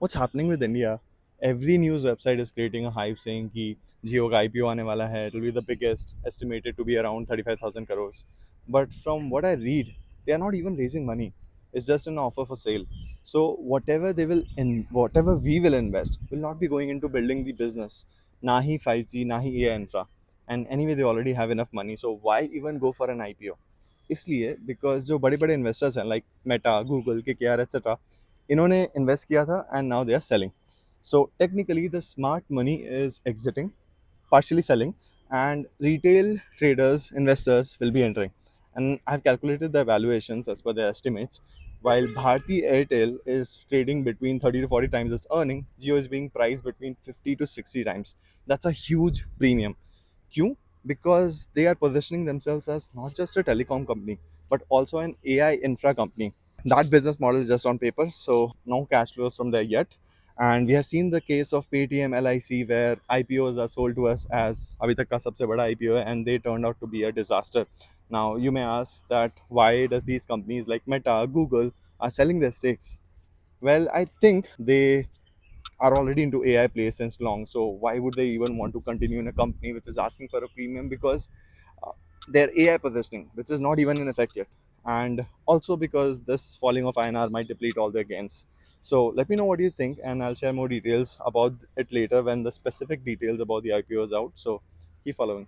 what's happening with India? Every news website is creating a hype saying कि Jio का IPO आने वाला है. It will be the biggest, estimated to be around 35,000 crores. But from what I read, they are not even raising money. It's just an offer for sale. So whatever we will invest will not be going into building the business. ना ही 5G, ना ही AI infra. And anyway, they already have enough money. So why even go for an IPO? इसलिए because जो बड़े बड़े investors हैं like Meta Google के के are etcetera इन्होंने इन्वेस्ट किया था and now they are selling so technically the smart money is exiting partially selling and retail traders investors will be entering and I've calculated the valuations as per their estimates while Bharti Airtel is trading between 30 to 40 times its earning. Jio is being priced between 50 to 60 times. That's a huge premium. Q because they are positioning themselves as not just a telecom company but also an AI infra company. That business model is just on paper, so no cash flows from there yet. And we have seen the case of Paytm LIC where IPOs are sold to us as अभी तक का सबसे बड़ा IPO है and they turned out to be a disaster. Now you may ask that why does these companies like Meta, Google are selling their stakes? Well, I think they are already into AI plays since long. So why would they even want to continue in a company which is asking for a premium? Because uh, their AI positioning, which is not even in effect yet, and also because this falling of INR might deplete all their gains. So let me know what you think, and I'll share more details about it later when the specific details about the IPO is out. So keep following.